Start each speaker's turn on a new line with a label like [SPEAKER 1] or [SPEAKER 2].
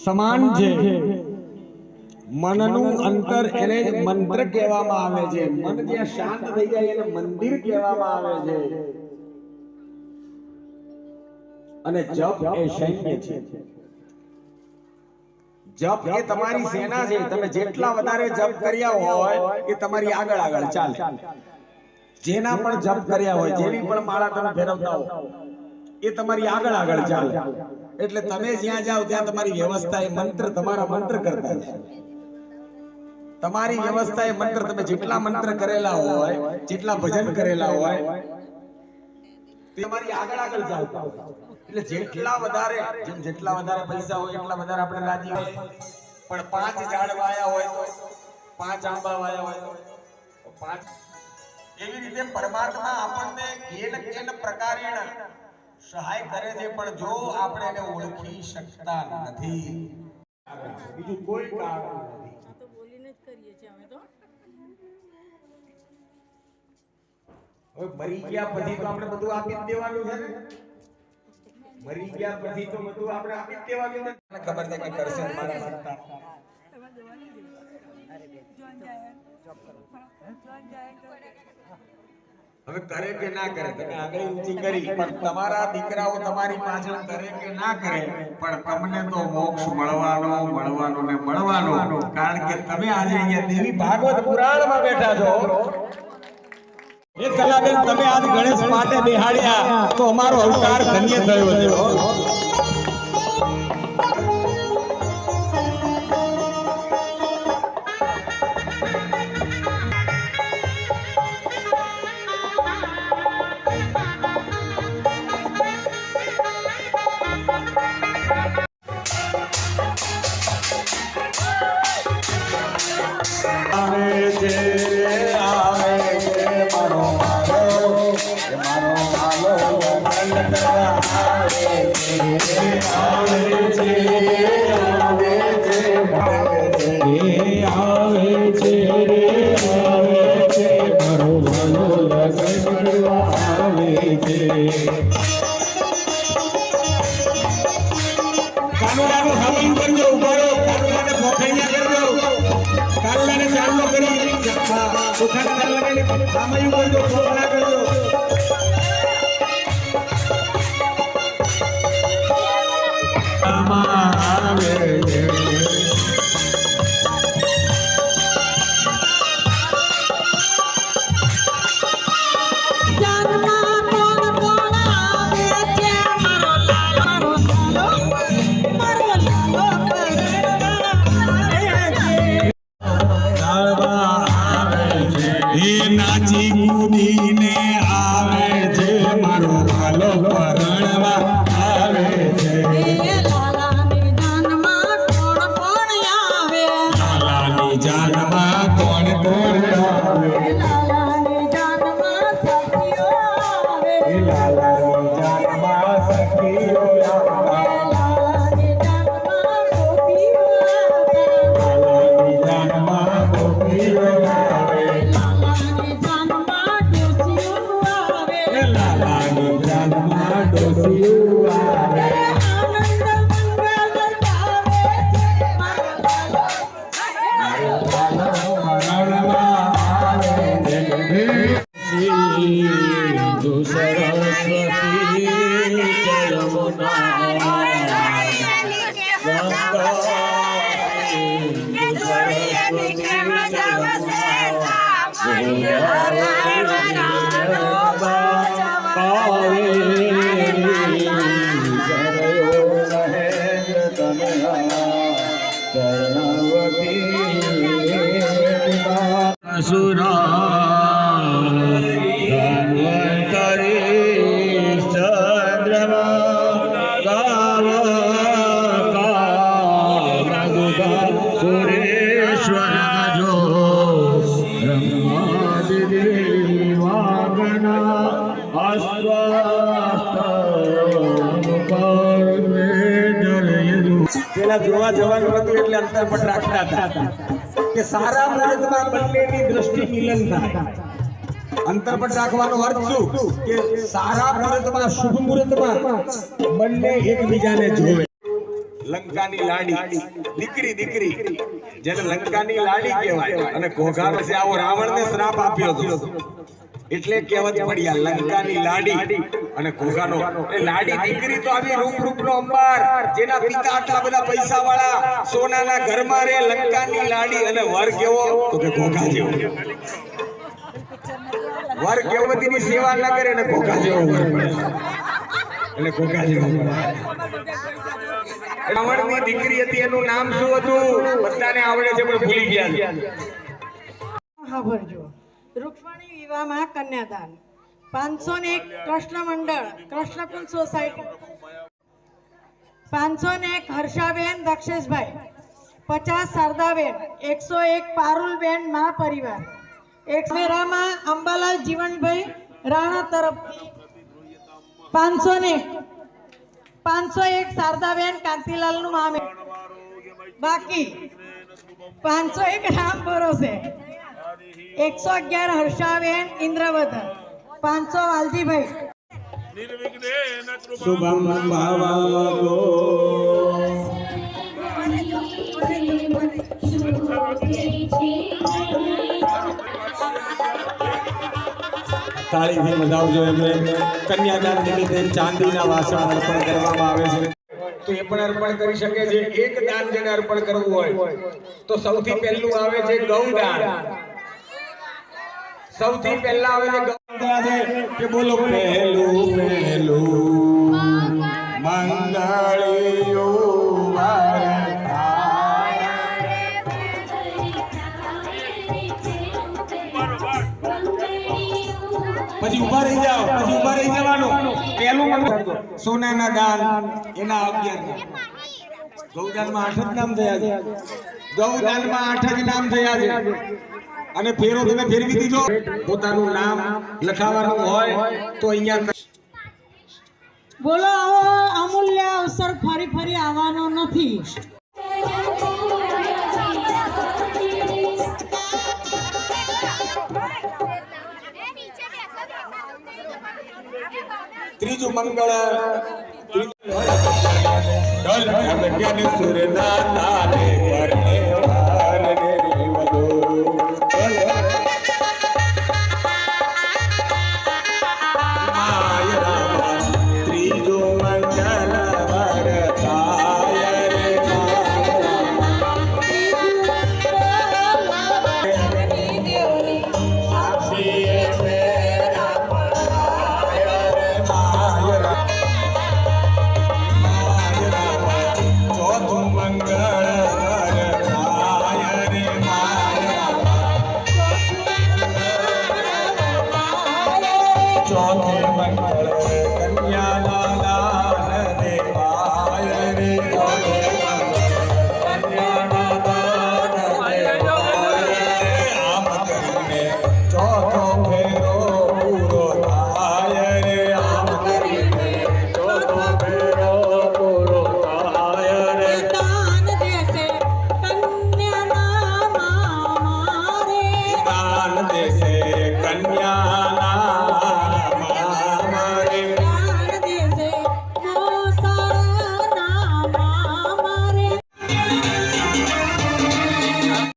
[SPEAKER 1] સમાન છે. મનનું અંતર એને મંત્ર કહેવામાં આવે છે. મન જ્યાં શાંત થઈ જાય એને મંદિર કહેવામાં આવે છે. અને જપ એ સૈન્ય છે. જપ એ તમારી સેના છે. તમે જેટલા વધારે જપ કર્યા હોય એ તમારી આગળ આગળ ચાલે. જેના પણ જપ કર્યા હોય, જેની પણ માળા તમે ફેરવતા હો, એ તમારી આગળ આગળ ચાલે. એટલે તમે જ્યાં જાઓ ત્યાં તમારી વ્યવસ્થા એ મંત્ર તમારા મંત્ર કરતા છે. તમારી વ્યવસ્થા એ મંત્ર, તમે જેટલા મંત્ર કરેલા હોય, જેટલા ભજન કરેલા હોય, તમારી આગળ આગળ ચાલતા હોય. એટલે જેટલા વધારે પૈસા હોય એટલા વધારે આપણે રાજી હોય. પણ 5 ઝાડ વાયા હોય તો 5 આંબા વાયા હોય તો 5. એવી રીતે પરમાત્મા આપણને કેન પ્રકારેણ સહાય કરે છે, પણ જો આપણે એને ઓળખી શકતા નથી, બીજું કોઈ કારણ નથી.
[SPEAKER 2] તો બોલીને જ કરીએ છીએ અમે તો.
[SPEAKER 1] હવે મરી ગયા પછી તો આપણે બધું આપી જ દેવાનું છે ને. મરી ગયા પછી તો બધું આપણે આપી જ દેવાનું છે. ખબર છે કે કરશે મારા સંતા હવે કરે કે ના કરે, તમે આગળ ઊંચી કરી, પણ તમારા દીકરાઓ તમારી પાછળ કરે કે ના કરે, પણ તમને તો મોક્ષ મળવાનો ને મળવાનો. કારણ કે તમે આજે અહીંયા દેવી ભાગવત પુરાણમાં બેઠા છો. એ કલાબેન, તમે આજ ગણેશ માટે બેહાડ્યા તો અમારો અવતાર ધન્ય થયો છે. પેલા જોવા જવાનું હતું એટલે અંતરપટ રાખતા હતા કે સારા મુહૂર્તમાં બંનેની દ્રષ્ટિ મિલન થાય. અંતરપટ રાખવાનો અર્થ શું કે સારા મુહૂર્તમાં, શુભ મુહૂર્તમાં બંને એકબીજાને જોવે. લંકાની લાડી દીકરી જેને લંકાની લાડી કહેવાય અને ઘોઘાનો છે આવો રાવણને શ્રાપ આપ્યો હતો એટલે કહેવત પડી આ લંકાની લાડી અને ઘોઘાનો એ લાડી દીકરી તો આવી રૂપનો અંબાર જેના પિતા આટલા બધા પૈસા વાળા સોનાના ઘરમાં રે લંકાની લાડી અને વર કેવો તો કે ઘોઘા જેવો વર કેવતીની સેવા ન કરે ને ઘોઘા જેવો વર મળે એટલે ઘોઘા જેવો રાવણની દીકરી હતી એનું નામ શું હતું બધાને આવડે છે પણ ભૂલી ગયા છે
[SPEAKER 2] સાંભળજો. રૂક્ષ્મણી વિવાહમાં કન્યાદાન 501 કૃષ્ણ મંડળ કૃષ્ણકુંજ સોસાયટી 501 હર્ષાબેન દક્ષેશભાઈ 50 શારદાબેન 101 પારુલબેન મા પરિવાર 1 મેરામાં અંબાલાલ જીવનભાઈ રાણા તરફથી 501 શારદાબેન કાંતિલાલનું મામે બાકી 501 રામ ભરોસે 111 હર્ષાબેન ઇન્દ્રવદન 500 વાલજીભાઈ
[SPEAKER 1] શુભમ ભાવાગો તાળીથી વધાવજો એમને કન્યાદાન નિમિત્તે ચાંદીના વાસણ અર્પણ કરવામાં આવે છે તો એ પણ અર્પણ કરી શકે છે એક દાન જેને અર્પણ કરવું હોય તો સૌથી પહેલું આવે છે ગૌદાન સૌથી પહેલા આવે છે ગૌદાન કે બોલો પહેલું મંગળિયું પછી ઉભા રહી જવાનું પહેલું સોનાના દાન એના 11 ગૌદાનમાં 8 જ નામ થયા છે ગૌદાનમાં 8 જ નામ થયા છે અને ફેરો તમે ફેરવી દીધો પોતાનું નામ લખાવવાનું હોય તો અહીંયા
[SPEAKER 2] બોલો આવો અમૂલ્ય અવસર ફરી આવવાનો નથી.
[SPEAKER 1] ત્રીજું મંગળ સુરના તારે વર્ણે વારને રેવદો માય રામ ત્રીજું મંગળ વરતાય રે ચોથે મંગળ